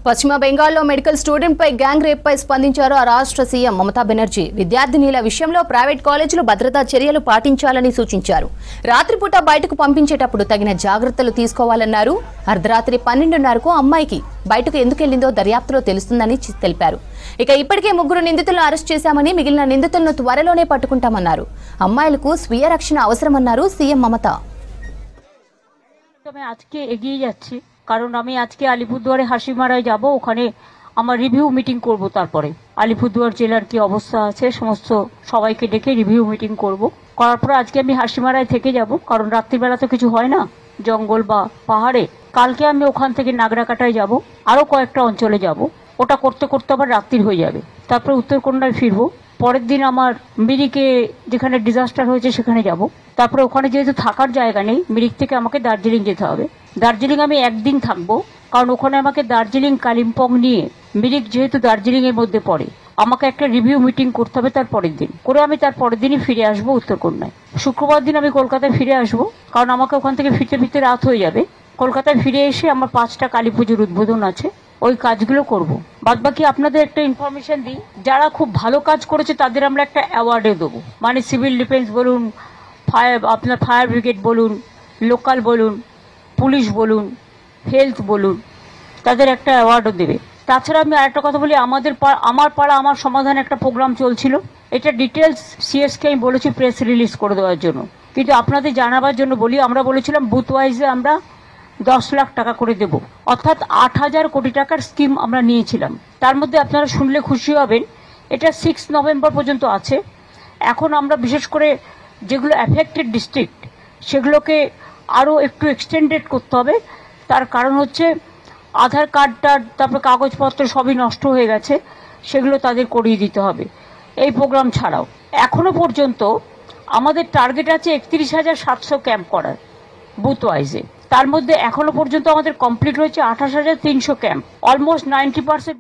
పశ్చిమ బెంగాల్లో medical student పై gang rape పై స్పందించారు ఆ రాష్ట్ర సీఎం మమతా బెనర్జీ. విద్యార్థినిల విషయంలో ప్రైవేట్ కాలేజీలు భద్రతా చర్యలు పాటించాలని సూచించారు. రాత్రిపూట బయటకు పంపించేటప్పుడు తగిన జాగ్రత్తలు తీసుకోవాలన్నారు. అర్ధరాత్రి 12:30కు అమ్మాయికి బయటకు ఎందుకు వెళ్లిందో దర్యాప్తులో తెలుస్తుందని తెలిపారు. ఇక ఇప్పటికే 3 నిందితులను అరెస్ట్ చేశామని, మిగిలిన నిందితులను త్వరలోనే పట్టుకుంటామన్నారు. అమ్మాయిలకు స్వీయ రక్షణ అవసరమన్నారు సీఎం మమతా. কারণ আমি আজকে আলিপুরদুয়ারে হাসিমারায় যাব, ওখানে আমার রিভিউ মিটিং করব। তারপরে আলিপুরদুয়ার জেলার কি অবস্থা আছে সমস্ত সবাইকে ডেকে রিভিউ মিটিং করব। করার পর আজকে আমি হাসিমারায় থেকে যাব, কারণ রাত্রিবেলা তো কিছু হয় না জঙ্গল বা পাহাড়ে। কালকে আমি ওখান থেকে নাগরাকাটায় যাব, আরও কয়েকটা অঞ্চলে যাব। ওটা করতে করতে আবার রাত্রি হয়ে যাবে, তারপরে উত্তরকন্যায় ফিরবো। পরের দিন আমার মিরিকে যেখানে ডিজাস্টার হয়েছে সেখানে যাব। তারপরে ওখানে যেহেতু থাকার জায়গা নেই, মিরিক থেকে আমাকে দার্জিলিং যেতে হবে। দার্জিলিং আমি একদিন থাকবো, কারণ ওখানে আমাকে দার্জিলিং কালিম্পং নিয়ে, মিরিক যেহেতু দার্জিলিং এর মধ্যে পড়ে, আমাকে একটা রিভিউ মিটিং করতে হবে তার পরের দিন করে। আমি তার পরের দিনই ফিরে আসবো উত্তরকন্যায়। শুক্রবার দিন আমি কলকাতায় ফিরে আসবো, কারণ আমাকে ওখান থেকে ফিরতে ফিরতে রাত হয়ে যাবে। কলকাতায় ফিরে এসে আমার 5টা কালী পুজোর উদ্বোধন আছে, ওই কাজগুলো করব। বাদবাকি আপনাদের একটা ইনফরমেশন দিই, যারা খুব ভালো কাজ করেছে তাদের আমরা একটা অ্যাওয়ার্ডে দেবো। মানে সিভিল ডিফেন্স বলুন, আপনার ফায়ার ব্রিগেড বলুন, লোকাল বলুন, পুলিশ বলুন, হেলথ বলুন, তাদের একটা অ্যাওয়ার্ডও দেবে। তাছাড়া আমি আরেকটা কথা বলি, আমার পাড়া আমার সমাধান একটা প্রোগ্রাম চলছিল। এটা ডিটেলস সিএসকে আমি বলেছি প্রেস রিলিজ করে দেওয়ার জন্য, কিন্তু আপনাদের জানাবার জন্য বলি, আমরা বলেছিলাম বুথ ওয়াইজে আমরা 10 লাখ টাকা করে দেব, অর্থাৎ 8,000 কোটি টাকার স্কিম আমরা নিয়েছিলাম। তার মধ্যে আপনারা শুনলে খুশি হবেন, এটা 6 নভেম্বর পর্যন্ত আছে। এখন আমরা বিশেষ করে যেগুলো অ্যাফেক্টেড ডিস্ট্রিক্ট সেগুলোকে আরও একটু এক্সটেন্ডেড করতে হবে। তার কারণ হচ্ছে আধার কার্ডটা, তারপরে কাগজপত্র সবই নষ্ট হয়ে গেছে, সেগুলো তাদের করিয়ে দিতে হবে। এই প্রোগ্রাম ছাড়াও এখনো পর্যন্ত আমাদের টার্গেট আছে 31,700 ক্যাম্প করার বুথ ওয়াইজে। তার মধ্যে এখনো পর্যন্ত আমাদের কমপ্লিট হয়েছে 28,300 ক্যাম্প, অলমোস্ট 90%।